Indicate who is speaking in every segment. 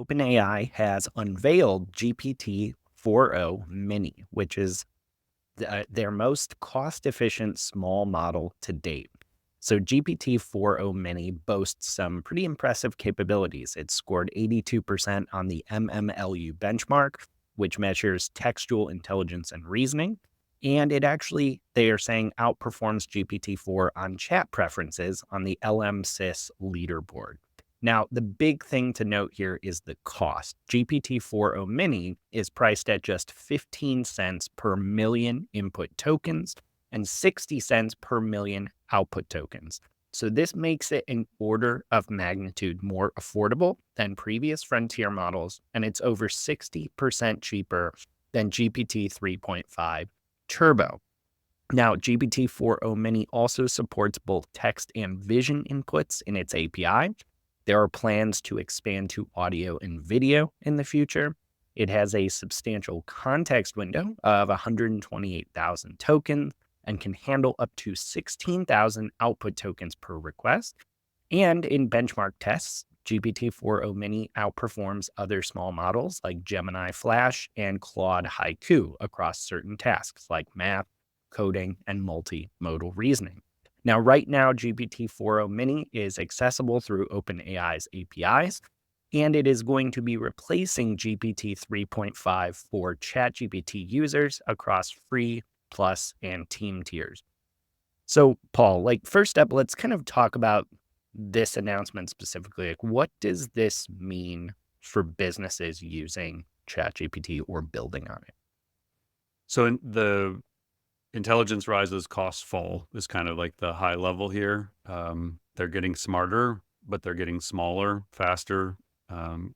Speaker 1: OpenAI has unveiled GPT-4o Mini, which is their most cost-efficient small model to date. So GPT-4o Mini boasts some pretty impressive capabilities. It scored 82% on the MMLU benchmark, which measures textual intelligence and reasoning. And it actually, they are saying, outperforms GPT-4 on chat preferences on the LMSYS leaderboard. Now, the big thing to note here is the cost. GPT-4o Mini is priced at just 15 cents per million input tokens and 60 cents per million output tokens. So this makes it an order of magnitude more affordable than previous frontier models, and it's over 60% cheaper than GPT 3.5 Turbo. Now, GPT-4o Mini also supports both text and vision inputs in its API. There are plans to expand to audio and video in the future. It has a substantial context window of 128,000 tokens and can handle up to 16,000 output tokens per request. And in benchmark tests, GPT-4o Mini outperforms other small models like Gemini Flash and Claude Haiku across certain tasks like math, coding, and multimodal reasoning. Now, right now, GPT-4o Mini is accessible through OpenAI's APIs, and it is going to be replacing GPT 3.5 for ChatGPT users across free, plus, and team tiers. So, Paul, first up, let's kind of talk about this announcement specifically. What does this mean for businesses using ChatGPT or building on it?
Speaker 2: So in the intelligence rises, costs fall is kind of like the high level here. They're getting smarter, but they're getting smaller, faster,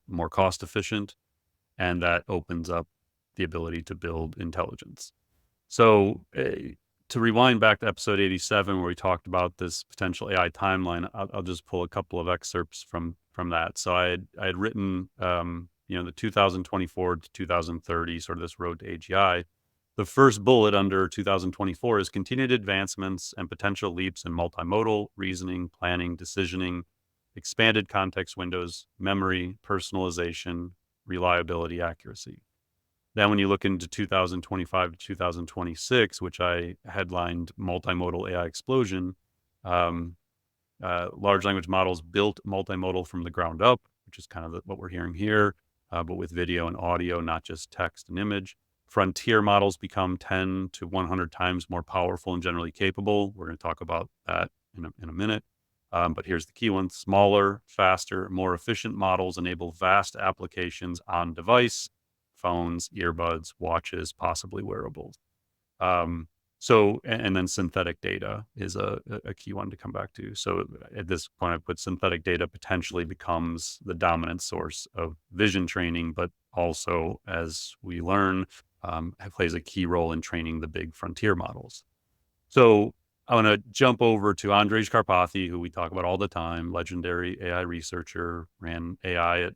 Speaker 2: more cost efficient, and that opens up the ability to build intelligence. So to rewind back to episode 87, where we talked about this potential AI timeline, I'll just pull a couple of excerpts from that. So I had written, the 2024 to 2030, sort of this road to AGI. The first bullet under 2024 is continued advancements and potential leaps in multimodal reasoning, planning, decisioning, expanded context windows, memory, personalization, reliability, accuracy. Then when you look into 2025 to 2026, which I headlined Multimodal AI Explosion, large language models built multimodal from the ground up, which is kind of what we're hearing here, but with video and audio, not just text and image. Frontier models become 10 to 100 times more powerful and generally capable. We're going to talk about that in a minute. But here's the key one. Smaller, faster, more efficient models enable vast applications on device, phones, earbuds, watches, possibly wearables. And then synthetic data is a key one to come back to. So at this point, I put synthetic data potentially becomes the dominant source of vision training, but also, as we learn, plays a key role in training the big frontier models. So I want to jump over to Andrej Karpathy, who we talk about all the time, legendary AI researcher, ran AI at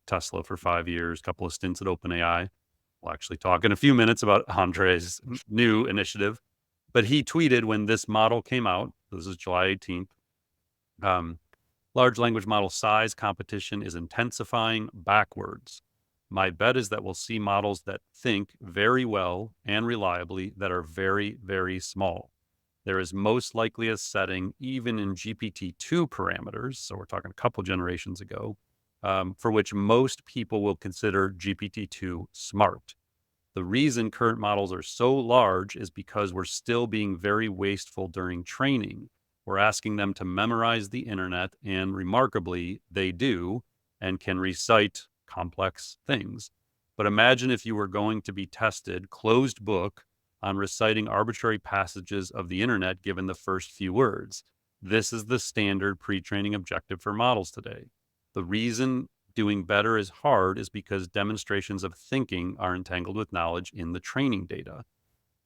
Speaker 2: Tesla for 5 years, a couple of stints at OpenAI. We'll actually talk in a few minutes about Andrej's new initiative. But he tweeted when this model came out, this is July 18th, large language model size competition is intensifying backwards. My bet is that we'll see models that think very well and reliably that are very, very small. There is most likely a setting, even in GPT-2 parameters, so we're talking a couple generations ago, for which most people will consider GPT-2 smart. The reason current models are so large is because we're still being very wasteful during training. We're asking them to memorize the internet, and remarkably, they do, and can recite complex things. But imagine if you were going to be tested closed book on reciting arbitrary passages of the internet given the first few words. This is the standard pre-training objective for models today. The reason doing better is hard is because demonstrations of thinking are entangled with knowledge in the training data.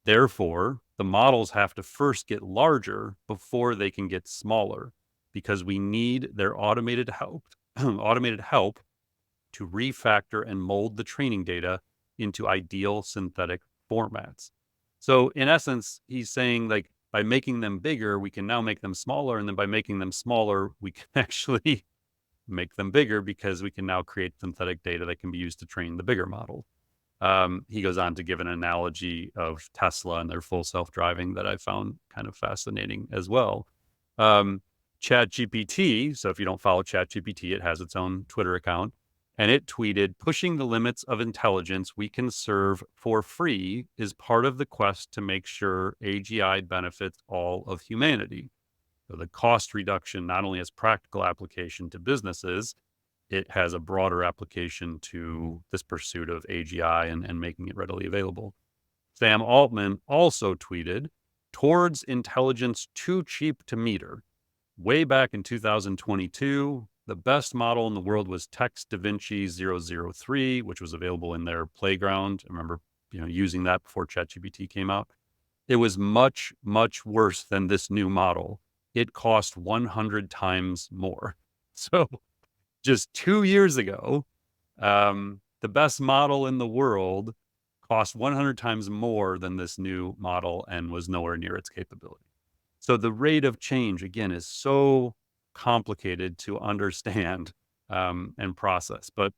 Speaker 2: Therefore, the models have to first get larger before they can get smaller, because we need their automated help to refactor and mold the training data into ideal synthetic formats. So in essence, he's saying by making them bigger, we can now make them smaller. And then by making them smaller, we can actually make them bigger because we can now create synthetic data that can be used to train the bigger model. He goes on to give an analogy of Tesla and their full self-driving that I found kind of fascinating as well. ChatGPT, so if you don't follow ChatGPT, it has its own Twitter account, and it tweeted, "Pushing the limits of intelligence we can serve for free is part of the quest to make sure AGI benefits all of humanity." So the cost reduction not only has practical application to businesses, it has a broader application to this pursuit of AGI and making it readily available. Sam Altman also tweeted, "Towards intelligence too cheap to meter. Way back in 2022, the best model in the world was Text DaVinci 003, which was available in their playground. I remember, using that before ChatGPT came out. It was much, much worse than this new model. It cost 100 times more." So just 2 years ago, the best model in the world cost 100 times more than this new model and was nowhere near its capability. So the rate of change, again, is so complicated to understand and process. But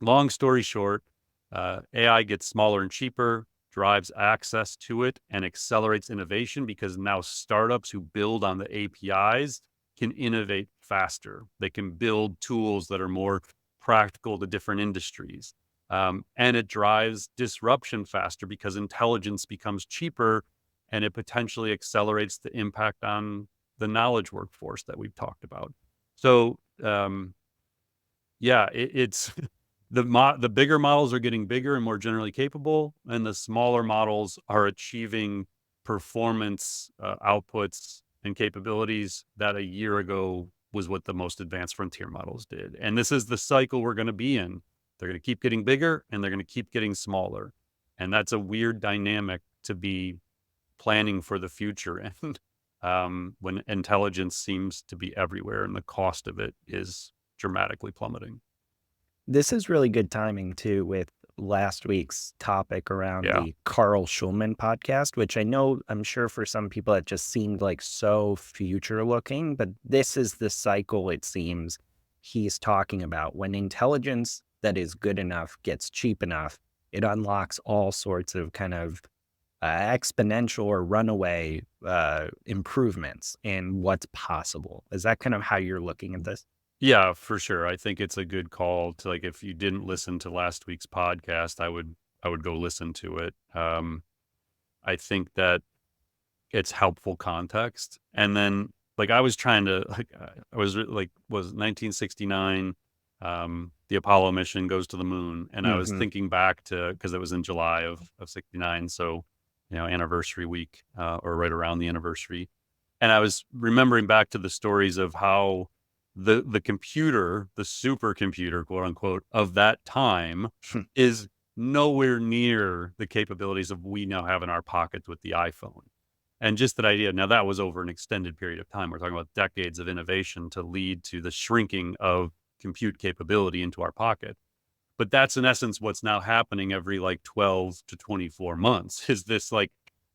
Speaker 2: long story short, AI gets smaller and cheaper, drives access to it, and accelerates innovation because now startups who build on the APIs can innovate faster. They can build tools that are more practical to different industries. And it drives disruption faster because intelligence becomes cheaper and it potentially accelerates the impact on the knowledge workforce that we've talked about. So, it's the bigger models are getting bigger and more generally capable, and the smaller models are achieving performance outputs and capabilities that a year ago was what the most advanced frontier models did. And this is the cycle we're going to be in. They're going to keep getting bigger and they're going to keep getting smaller. And that's a weird dynamic to be planning for the future. And when intelligence seems to be everywhere and the cost of it is dramatically plummeting.
Speaker 1: This is really good timing too with last week's topic around
Speaker 2: Yeah.
Speaker 1: the Carl Schulman podcast, which I'm sure for some people it just seemed like so future looking, but this is the cycle it seems he's talking about. When intelligence that is good enough gets cheap enough, it unlocks all sorts of kind of exponential or runaway improvements in what's possible. Is that kind of how you're looking at this?
Speaker 2: Yeah, for sure. I think it's a good call to, like, if you didn't listen to last week's podcast, I would go listen to it. I think that it's helpful context. And then, like, I was trying to, was 1969, the Apollo mission goes to the moon. And I was thinking back to, because it was in July of 69. So, anniversary week, or right around the anniversary. And I was remembering back to the stories of how the computer, the supercomputer, quote unquote, of that time is nowhere near the capabilities of we now have in our pockets with the iPhone. And just that idea, now that was over an extended period of time. We're talking about decades of innovation to lead to the shrinking of compute capability into our pocket. But that's in essence what's now happening every 12 to 24 months is this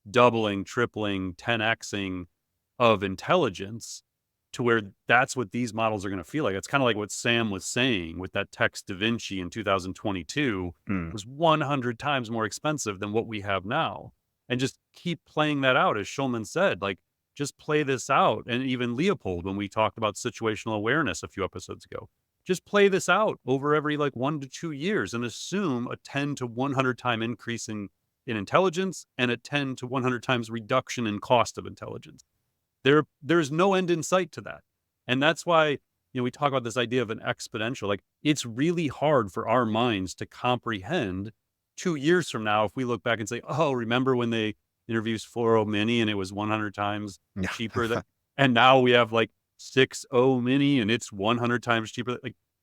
Speaker 2: doubling, tripling, 10xing of intelligence to where that's what these models are going to feel like. It's kind of like what Sam was saying with that Text DaVinci in 2022 was 100 times more expensive than what we have now. And just keep playing that out, as Schulman said, just play this out. And even Leopold, when we talked about situational awareness a few episodes ago, just play this out over every 1 to 2 years and assume a 10 to 100 time increase in intelligence and a 10 to 100 times reduction in cost of intelligence. There's no end in sight to that. And that's why, we talk about this idea of an exponential. It's really hard for our minds to comprehend 2 years from now if we look back and say, oh, remember when they introduced 4o mini and it was 100 times cheaper? And now we have 6o mini and it's 100 times cheaper.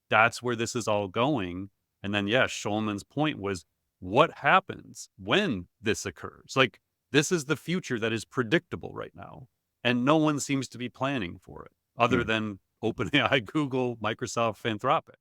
Speaker 2: That's where this is all going. And then, Schulman's point was, what happens when this occurs? This is the future that is predictable right now. And no one seems to be planning for it other than OpenAI, Google, Microsoft, Anthropic.